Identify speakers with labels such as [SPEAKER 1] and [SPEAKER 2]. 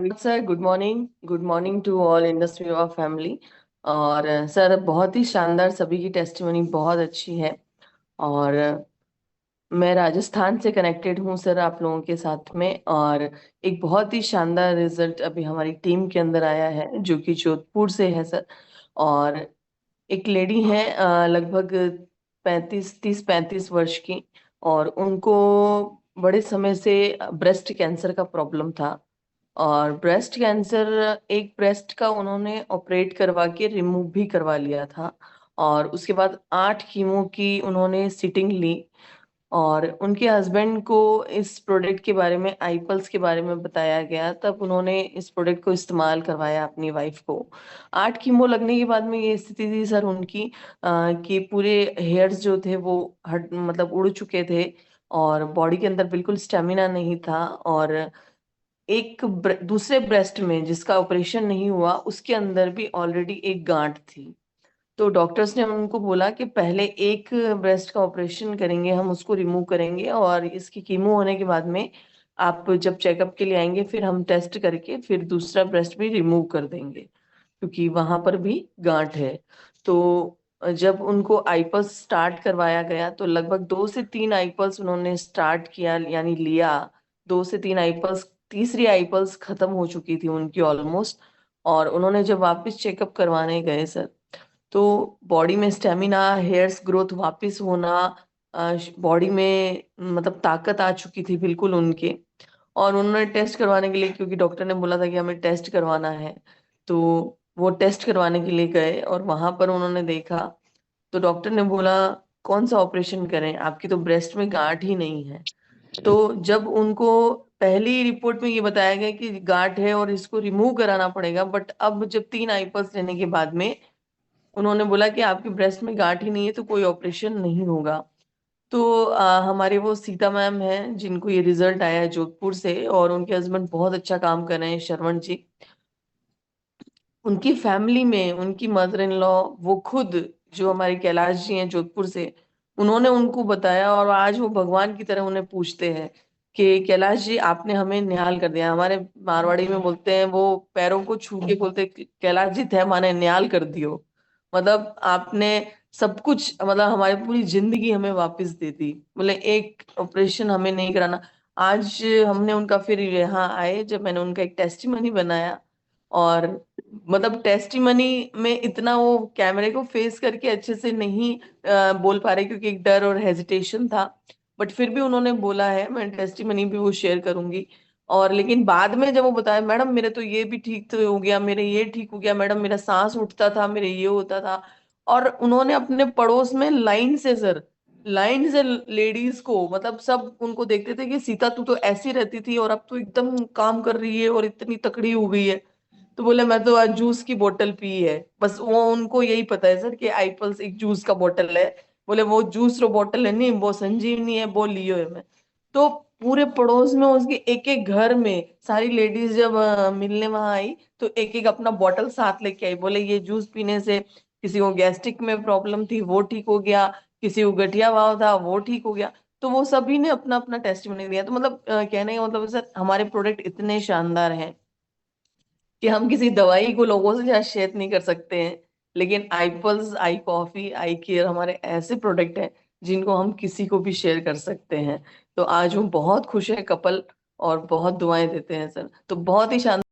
[SPEAKER 1] Sir good morning to all industry of family. और sir बहुत ही शानदार, सभी की टेस्टिमनी बहुत अच्छी है। और मैं राजस्थान से कनेक्टेड हूँ सर आप लोगों के साथ में। और एक बहुत ही शानदार रिजल्ट अभी हमारी टीम के अंदर आया है जो कि जोधपुर से है सर। और एक लेडी है लगभग 35 वर्ष की। और उनको बड़े समय से ब्रेस्ट कैंसर का प्रॉब्लम था। और ब्रेस्ट कैंसर, एक ब्रेस्ट का उन्होंने ऑपरेट करवा के रिमूव भी करवा लिया था। और उसके बाद 8 कीमो की उन्होंने सिटिंग ली। और उनके हस्बैंड को इस प्रोडक्ट के बारे में, आईपल्स के बारे में बताया गया, तब उन्होंने इस प्रोडक्ट को इस्तेमाल करवाया अपनी वाइफ को। 8 कीमो लगने के बाद में ये स्थिति थी सर उनकी कि पूरे हेयर्स जो थे वो हट मतलब उड़ चुके थे। और बॉडी के अंदर बिल्कुल स्टेमिना नहीं था। और दूसरे ब्रेस्ट में जिसका ऑपरेशन नहीं हुआ उसके अंदर भी ऑलरेडी एक गांठ थी। तो डॉक्टर्स ने उनको बोला कि पहले एक ब्रेस्ट का ऑपरेशन करेंगे, हम उसको रिमूव करेंगे, और इसकी कीमो होने के बाद में आप जब चेकअप के लिए आएंगे फिर हम टेस्ट करके फिर दूसरा ब्रेस्ट भी रिमूव कर देंगे, क्योंकि वहां पर भी गांठ है। तो जब उनको आईपल्स स्टार्ट करवाया गया तो लगभग 2 से 3 आईपल्स उन्होंने स्टार्ट किया, यानी लिया। 2 से 3 आईपल्स, तीसरी आईपल्स खत्म हो चुकी थी उनकी ऑलमोस्ट। और उन्होंने जब वापस चेकअप करवाने गए सर, तो बॉडी में स्टेमिना, हेयर्स ग्रोथ वापस होना, बॉडी में मतलब ताकत आ चुकी थी बिल्कुल उनके। और उन्होंने टेस्ट करवाने के लिए, क्योंकि डॉक्टर ने बोला था कि हमें टेस्ट करवाना है, तो वो टेस्ट करवाने के लिए गए और वहां पर उन्होंने देखा। तो डॉक्टर ने बोला कौन सा ऑपरेशन करें, आपकी तो ब्रेस्ट में गांठ ही नहीं है। तो जब उनको पहली रिपोर्ट में ये बताया गया कि गांठ है और इसको रिमूव कराना पड़ेगा, बट अब जब 3 आईपल्स लेने के बाद में उन्होंने बोला कि आपके ब्रेस्ट में गांठ ही नहीं है तो कोई ऑपरेशन नहीं होगा। तो हमारे वो सीता मैम हैं जिनको ये रिजल्ट आया है जोधपुर से, और उनके हस्बैंड बहुत अच्छा काम कर रहे हैं, श्रवण जी। उनकी फैमिली में उनकी मदर इन लॉ, वो खुद जो हमारे कैलाश जी हैं जोधपुर से, उन्होंने उनको बताया। और आज वो भगवान की तरह उन्हें पूछते हैं कि कैलाश जी आपने हमें निहाल कर दिया। हमारे मारवाड़ी में बोलते हैं, वो पैरों को छू के बोलते हैं, कैलाश जी थे माने निहाल कर दियो। मतलब आपने सब कुछ, मतलब हमारी पूरी जिंदगी हमें वापस दे दी। बोले एक ऑपरेशन हमें नहीं कराना। आज हमने उनका फिर यहाँ आए जब मैंने उनका एक टेस्टिमनी बनाया। और मतलब टेस्टिमनी में इतना वो कैमरे को फेस करके अच्छे से नहीं बोल पा रहे, क्योंकि एक डर और हेजिटेशन था। बट फिर भी उन्होंने बोला है, मैं टेस्टिमनी भी वो शेयर करूंगी। और लेकिन बाद में जब वो बताया, मैडम मेरे तो ये भी ठीक तो हो गया, मेरे ये ठीक हो गया मैडम, मेरा सांस उठता था, मेरे ये होता था। और उन्होंने अपने पड़ोस में लाइन से सर, लाइन से लेडीज को, मतलब सब उनको देखते थे कि सीता तू तो ऐसी रहती थी और अब तो एकदम काम कर रही है और इतनी तकड़ी हो गई है। तो बोले मैं तो आज जूस की बोतल पी है। बस वो उनको यही पता है सर कि आईपल्स एक जूस का बोतल है। बोले वो जूस रो बोतल है नहीं, वो संजीवनी है, वो लियो है मैं। तो पूरे पड़ोस में उसके एक एक घर में सारी लेडीज जब मिलने वहां आई, तो एक एक अपना बोतल साथ लेके आई। बोले ये जूस पीने से किसी को गैस्ट्रिक में प्रॉब्लम थी वो ठीक हो गया, किसी को गठिया भाव था वो ठीक हो गया। तो वो सभी ने अपना अपना टेस्टिमनी दिया। तो मतलब कहने का मतलब सर, हमारे प्रोडक्ट इतने शानदार हैं कि हम किसी दवाई को लोगों से शायद शेयर नहीं कर सकते हैं। लेकिन आई पल्स, आई कॉफी, आई केयर हमारे ऐसे प्रोडक्ट हैं जिनको हम किसी को भी शेयर कर सकते हैं। तो आज हम बहुत खुश हैं कपल, और बहुत दुआएं देते हैं सर। तो बहुत ही शानदार